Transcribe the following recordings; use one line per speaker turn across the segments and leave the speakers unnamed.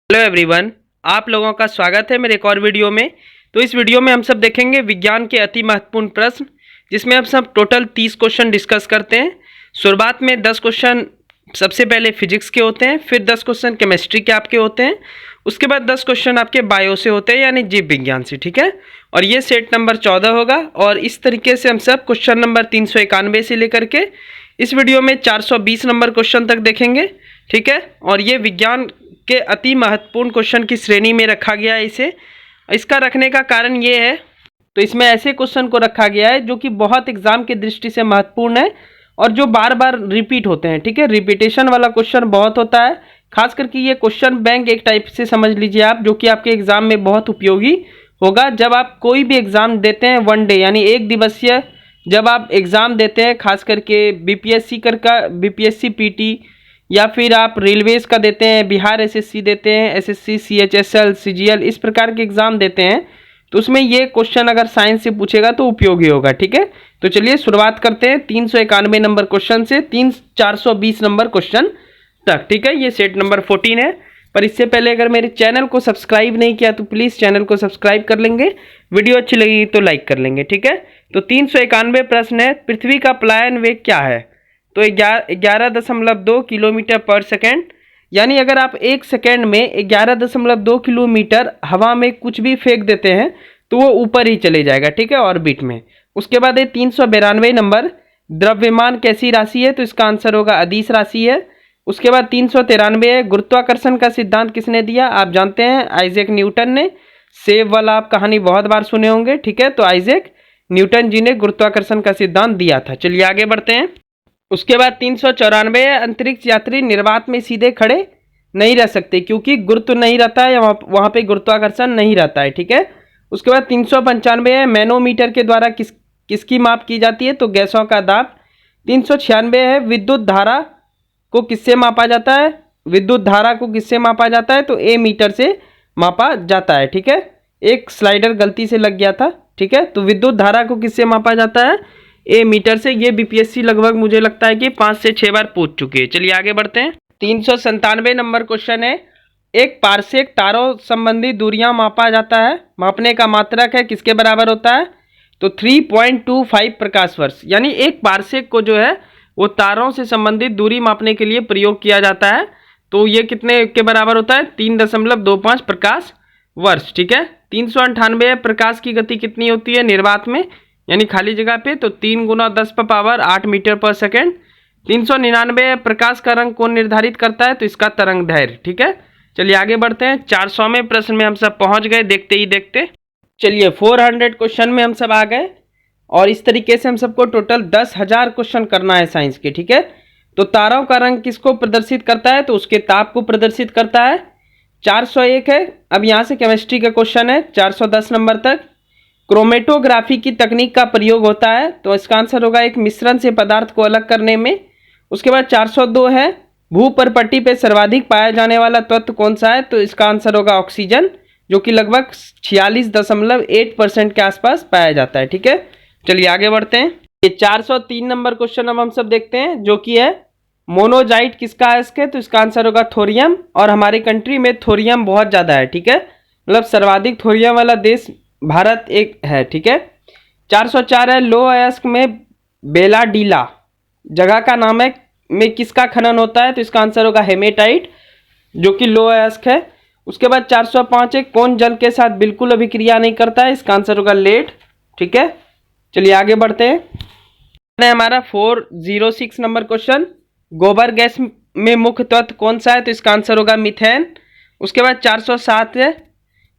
Hello everyone, आप लोगों का स्वागत है मेरे एक और वीडियो में। तो इस वीडियो में हम सब देखेंगे विज्ञान के अति महत्वपूर्ण प्रश्न, जिसमें हम सब टोटल 30 क्वेश्चन डिस्कस करते हैं। शुरुआत में 10 क्वेश्चन सबसे पहले फिजिक्स के होते हैं, फिर 10 क्वेश्चन केमिस्ट्री के आपके होते हैं, उसके बाद 10 क्वेश्चन आपके बायो से होते हैं यानी जीव विज्ञान से, ठीक है। और ये सेट नंबर 14 होगा। और इस तरीके से हम सब क्वेश्चन नंबर 391 से लेकर के इस वीडियो में 420 नंबर क्वेश्चन तक देखेंगे, ठीक है। और ये विज्ञान के अति महत्वपूर्ण क्वेश्चन की श्रेणी में रखा गया है इसे। इसका रखने का कारण ये है, तो इसमें ऐसे क्वेश्चन को रखा गया है जो कि बहुत एग्जाम की दृष्टि से महत्वपूर्ण है और जो बार बार रिपीट होते हैं, ठीक है। रिपीटेशन वाला क्वेश्चन बहुत होता है, खास करके ये क्वेश्चन बैंक एक टाइप से समझ लीजिए आप, जो कि आपके एग्जाम में बहुत उपयोगी होगा जब आप कोई भी एग्जाम देते हैं वन डे यानी एक दिवसीय जब आप एग्जाम देते हैं, खास करके बीपीएससी पीटी या फिर आप रेलवेज का देते हैं, बिहार एसएससी देते हैं, एसएससी सीएचएसएल सीजीएल इस प्रकार के एग्जाम देते हैं, तो उसमें ये क्वेश्चन अगर साइंस से पूछेगा तो उपयोगी होगा, ठीक है। तो चलिए शुरुआत करते हैं 391 नंबर क्वेश्चन से 420 नंबर क्वेश्चन तक, ठीक है। ये सेट नंबर 14 है। पर इससे पहले अगर मेरे चैनल को सब्सक्राइब नहीं किया तो प्लीज़ चैनल को सब्सक्राइब कर लेंगे, वीडियो अच्छी लगी तो लाइक कर लेंगे, ठीक है। तो 391 प्रश्न है, पृथ्वी का पलायन वेग क्या है? तो 11.2 किलोमीटर पर सेकेंड, यानी अगर आप एक सेकेंड में 11.2 किलोमीटर हवा में कुछ भी फेंक देते हैं तो वो ऊपर ही चले जाएगा, ठीक है, ऑर्बिट में। उसके बाद 392 नंबर, द्रव्यमान कैसी राशि है? तो इसका आंसर होगा अदिश राशि है। उसके बाद 393 है, गुरुत्वाकर्षण का सिद्धांत किसने दिया? आप जानते हैं आइजैक न्यूटन ने। सेब वाला आप कहानी बहुत बार सुने होंगे, ठीक है। तो आइजैक न्यूटन जी ने गुरुत्वाकर्षण का सिद्धांत दिया था। चलिए आगे बढ़ते हैं। उसके बाद 394 है, अंतरिक्ष यात्री निर्वात में सीधे खड़े नहीं रह सकते क्योंकि गुरुत्व नहीं रहता है या वहाँ पे गुरुत्वाकर्षण नहीं रहता है, ठीक है। उसके बाद 395 है, मैनोमीटर के द्वारा किसकी माप की जाती है? तो गैसों का दाब। 396 है, विद्युत धारा को किससे मापा जाता है? विद्युत धारा को किससे मापा जाता है? तो ए मीटर से मापा जाता है, ठीक है। एक स्लाइडर गलती से लग गया था, ठीक है। तो विद्युत धारा को किससे मापा जाता है? ए मीटर से। ये बीपीएससी लगभग मुझे लगता है कि 5 से 6 बार पूछ चुकी है। चलिए आगे बढ़ते हैं। 397 नंबर क्वेश्चन है, एक पारसेक तारों संबंधी दूरियां मापा जाता है, मापने का मात्रक है किसके बराबर होता है? तो 3.25 प्रकाश वर्ष, यानी एक पारसेक को जो है वो तारों से संबंधित दूरी मापने के लिए प्रयोग किया जाता है। तो ये कितने के बराबर होता है? 3.25 प्रकाश वर्ष, ठीक है। 398 प्रकाश की गति कितनी होती है निर्वात में यानी खाली जगह पे? तो 3 × 10⁸ मीटर पर सेकेंड। 399 प्रकाश का रंग कौन निर्धारित करता है? तो इसका तरंग दैर्घ्य, ठीक है। चलिए आगे बढ़ते हैं। 400वें प्रश्न में हम सब पहुंच गए देखते ही देखते। चलिए 400 क्वेश्चन में हम सब आ गए और इस तरीके से हम सबको टोटल 10,000 क्वेश्चन करना है साइंस के, ठीक है। तो तारों का रंग किसको प्रदर्शित करता है? तो उसके ताप को प्रदर्शित करता है। 401 है, अब यहाँ से केमिस्ट्री का क्वेश्चन है 410 नंबर तक। क्रोमेटोग्राफी की तकनीक का प्रयोग होता है, तो इसका आंसर होगा एक मिश्रण से पदार्थ को अलग करने में। उसके बाद 402 है, भूपर्पट्टी पे सर्वाधिक पाया जाने वाला तत्व कौन सा है? तो इसका आंसर होगा ऑक्सीजन, जो कि लगभग 46.8% के आसपास पाया जाता है, ठीक है। चलिए आगे बढ़ते हैं। ये 403 नंबर क्वेश्चन अब हम सब देखते हैं, जो कि है मोनोजाइट किसका है इसके? तो इसका आंसर होगा थोरियम। और हमारी कंट्री में थोरियम बहुत ज़्यादा है, ठीक है, मतलब सर्वाधिक थोरियम वाला देश भारत एक है, ठीक है। 404 है, लो अयस्क में बेलाडीला जगह का नाम है में किसका खनन होता है? तो इसका आंसर होगा हेमेटाइट, जो कि लो अयस्क है। उसके बाद 405 है, कौन जल के साथ बिल्कुल अभिक्रिया नहीं करता है? इसका आंसर होगा लेड, ठीक है। चलिए आगे बढ़ते हैं। हमारा 406 नंबर क्वेश्चन, गोबर गैस में मुख्य तत्व कौन सा है? तो इसका आंसर होगा मीथेन। उसके बाद 407 है,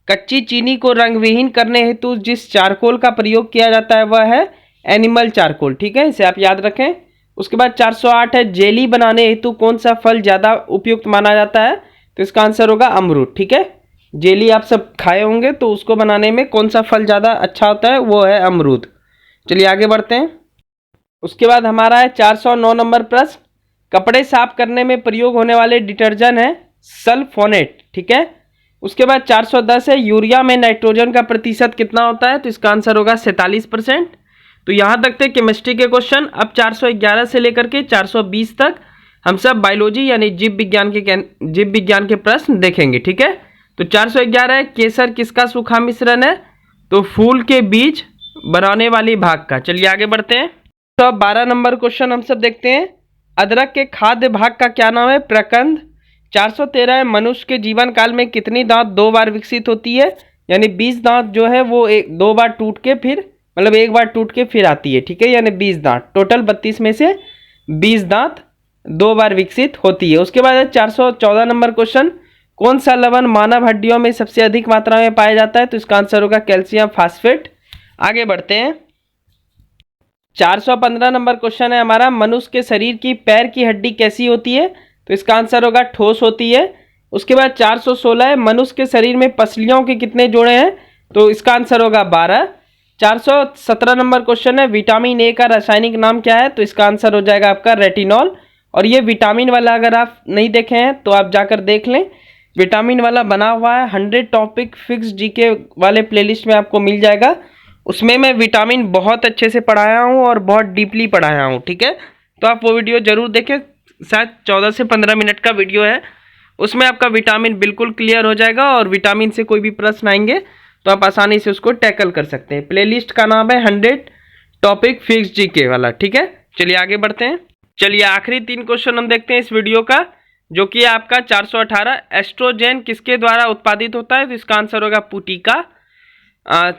कच्ची चीनी को रंगविहीन करने हेतु जिस चारकोल का प्रयोग किया जाता है वह है एनिमल चारकोल, ठीक है, इसे आप याद रखें। उसके बाद 408 है, जेली बनाने हेतु कौन सा फल ज़्यादा उपयुक्त माना जाता है? तो इसका आंसर होगा अमरूद, ठीक है। जेली आप सब खाए होंगे, तो उसको बनाने में कौन सा फल ज़्यादा अच्छा होता है? वो है अमरूद। चलिए आगे बढ़ते हैं। उसके बाद हमारा है 409 नंबर प्रश्न, कपड़े साफ करने में प्रयोग होने वाले डिटर्जेंट है सल्फोनेट, ठीक है। उसके बाद 410 है, यूरिया में नाइट्रोजन का प्रतिशत कितना होता है? तो इसका आंसर होगा 47%। तो यहाँ तक थे केमिस्ट्री के क्वेश्चन। अब 411 से लेकर के 420 तक हम सब बायोलॉजी यानी जीव विज्ञान के प्रश्न देखेंगे। ठीक है, तो 411 है, केसर किसका सूखा मिश्रण है? तो फूल के बीज बनाने वाली भाग का। चलिए आगे बढ़ते हैं। तो अब 12 नंबर क्वेश्चन हम सब देखते हैं। अदरक के खाद्य भाग का क्या नाम है? प्रकंद। 413 है, मनुष्य के जीवन काल में कितनी दांत 2 बार विकसित होती है? यानी 20 दांत जो है वो 2 बार टूट के फिर मतलब 1 बार टूट के फिर आती है। ठीक है, यानी 20 दांत, टोटल 32 में से 20 दांत 2 बार विकसित होती है। उसके बाद है 414 नंबर क्वेश्चन, कौन सा लवण मानव हड्डियों में सबसे अधिक मात्रा में पाया जाता है? तो इसका आंसर होगा कैल्शियम फास्फेट। आगे बढ़ते हैं। 415 नंबर क्वेश्चन है हमारा, मनुष्य के शरीर की पैर की हड्डी कैसी होती है? तो इसका आंसर होगा ठोस होती है। उसके बाद 416 है, मनुष्य के शरीर में पसलियों के कितने जोड़े हैं? तो इसका आंसर होगा 12। 417 नंबर क्वेश्चन है, विटामिन ए का रासायनिक नाम क्या है? तो इसका आंसर हो जाएगा आपका रेटिनॉल। और ये विटामिन वाला अगर आप नहीं देखे हैं तो आप जाकर देख लें, विटामिन वाला बना हुआ है 100 टॉपिक फिक्स जीके वाले प्लेलिस्ट में आपको मिल जाएगा। उसमें मैं विटामिन बहुत अच्छे से पढ़ाया हूँ और बहुत डीपली पढ़ाया हूँ। ठीक है, तो आप वो वीडियो ज़रूर देखें, शायद 14 से 15 मिनट का वीडियो है। उसमें आपका विटामिन बिल्कुल क्लियर हो जाएगा और विटामिन से कोई भी प्रश्न आएंगे तो आप आसानी से उसको टैकल कर सकते हैं। प्लेलिस्ट का नाम है 100 टॉपिक फिक्स जीके वाला। ठीक है, चलिए आगे बढ़ते हैं। चलिए आखिरी 3 क्वेश्चन हम देखते हैं इस वीडियो का, जो कि आपका 418, एस्ट्रोजन किसके द्वारा उत्पादित होता है? तो इसका आंसर होगा पुटिका।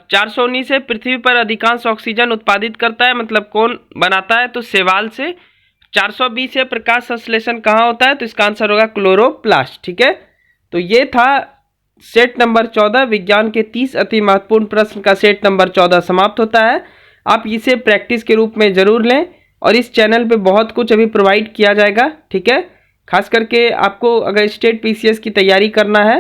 419 है, पृथ्वी पर अधिकांश ऑक्सीजन उत्पादित करता है, मतलब कौन बनाता है? तो शैवाल से। 420 है, प्रकाश संश्लेषण कहाँ होता है? तो इसका आंसर होगा क्लोरोप्लास्ट। ठीक है, तो ये था सेट नंबर 14, विज्ञान के 30 अति महत्वपूर्ण प्रश्न का सेट नंबर 14 समाप्त होता है। आप इसे प्रैक्टिस के रूप में जरूर लें और इस चैनल पे बहुत कुछ अभी प्रोवाइड किया जाएगा। ठीक है, खास करके आपको अगर स्टेट पीसीएस की तैयारी करना है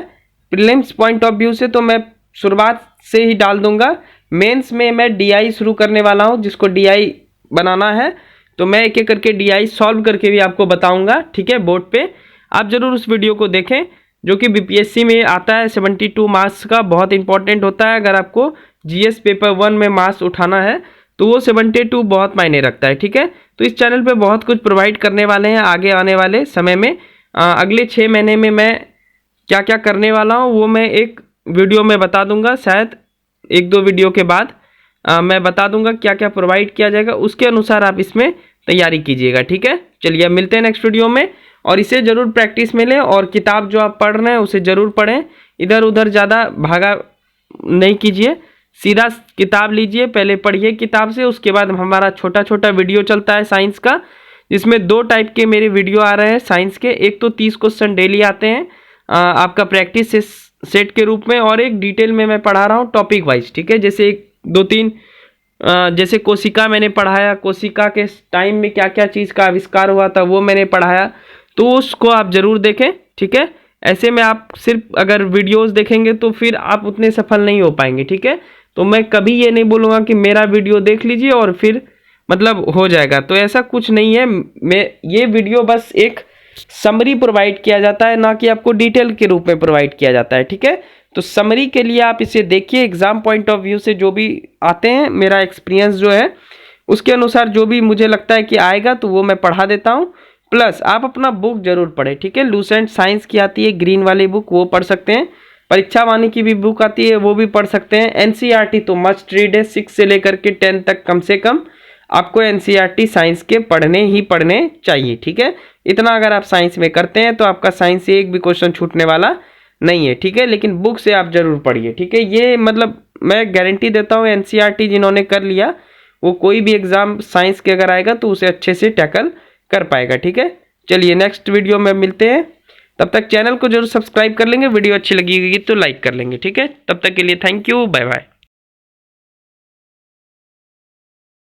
प्रीलिम्स पॉइंट ऑफ व्यू से, तो मैं शुरुआत से ही डाल दूंगा। मेंस में मैं डीआई शुरू करने वाला हूं, जिसको डीआई बनाना है तो मैं एक एक करके डीआई सॉल्व करके भी आपको बताऊंगा। ठीक है, बोर्ड पे आप जरूर उस वीडियो को देखें, जो कि बीपीएससी में आता है 72 मार्क्स का, बहुत इंपॉर्टेंट होता है। अगर आपको जीएस पेपर 1 में मार्क्स उठाना है तो वो 72 बहुत मायने रखता है। ठीक है, तो इस चैनल पे बहुत कुछ प्रोवाइड करने वाले हैं आगे आने वाले समय में। अगले 6 महीने में मैं क्या क्या करने वाला हूँ वो मैं एक वीडियो में बता दूंगा, शायद 1-2 वीडियो के बाद मैं बता दूंगा क्या क्या प्रोवाइड किया जाएगा, उसके अनुसार आप इसमें तैयारी कीजिएगा। ठीक है, चलिए अब मिलते हैं नेक्स्ट वीडियो में, और इसे ज़रूर प्रैक्टिस में लें और किताब जो आप पढ़ रहे हैं उसे ज़रूर पढ़ें। इधर उधर ज़्यादा भागा नहीं कीजिए, सीधा किताब लीजिए, पहले पढ़िए किताब से, उसके बाद हमारा छोटा छोटा वीडियो चलता है साइंस का, जिसमें 2 टाइप के मेरे वीडियो आ रहे हैं साइंस के। एक तो 30 क्वेश्चन डेली आते हैं आपका प्रैक्टिस सेट के रूप में, और एक डिटेल में मैं पढ़ा रहा हूँ टॉपिक वाइज। ठीक है, जैसे 2-3 जैसे कोशिका मैंने पढ़ाया, कोशिका के टाइम में क्या क्या चीज़ का आविष्कार हुआ था वो मैंने पढ़ाया, तो उसको आप ज़रूर देखें। ठीक है, ऐसे में आप सिर्फ अगर वीडियोस देखेंगे तो फिर आप उतने सफल नहीं हो पाएंगे। ठीक है, तो मैं कभी ये नहीं बोलूँगा कि मेरा वीडियो देख लीजिए और फिर मतलब हो जाएगा, तो ऐसा कुछ नहीं है। मैं ये वीडियो बस एक समरी प्रोवाइड किया जाता है, ना कि आपको डिटेल के रूप में प्रोवाइड किया जाता है। ठीक है, तो समरी के लिए आप इसे देखिए, एग्जाम पॉइंट ऑफ व्यू से जो भी आते हैं, मेरा एक्सपीरियंस जो है उसके अनुसार जो भी मुझे लगता है कि आएगा तो वो मैं पढ़ा देता हूँ। प्लस आप अपना बुक जरूर पढ़ें। ठीक है, लूसेंट साइंस की आती है ग्रीन वाली बुक, वो पढ़ सकते हैं। परीक्षा वाणी की भी बुक आती है, वो भी पढ़ सकते हैं। एनसीईआरटी तो मस्ट रीड है, 6 से लेकर के 10 तक कम से कम आपको एनसीईआरटी साइंस के पढ़ने चाहिए। ठीक है, इतना अगर आप साइंस में करते हैं तो आपका साइंस से एक भी क्वेश्चन छूटने वाला नहीं है। ठीक है, लेकिन बुक से आप जरूर पढ़िए। ठीक है, ये मतलब मैं गारंटी देता हूँ, एनसीईआरटी जिन्होंने कर लिया वो कोई भी एग्जाम साइंस के अगर आएगा तो उसे अच्छे से टैकल कर पाएगा। ठीक है, चलिए नेक्स्ट वीडियो में मिलते हैं, तब तक चैनल को जरूर सब्सक्राइब कर लेंगे, वीडियो अच्छी लगी होगी तो लाइक कर लेंगे। ठीक है, तब तक के लिए थैंक यू, बाय बाय।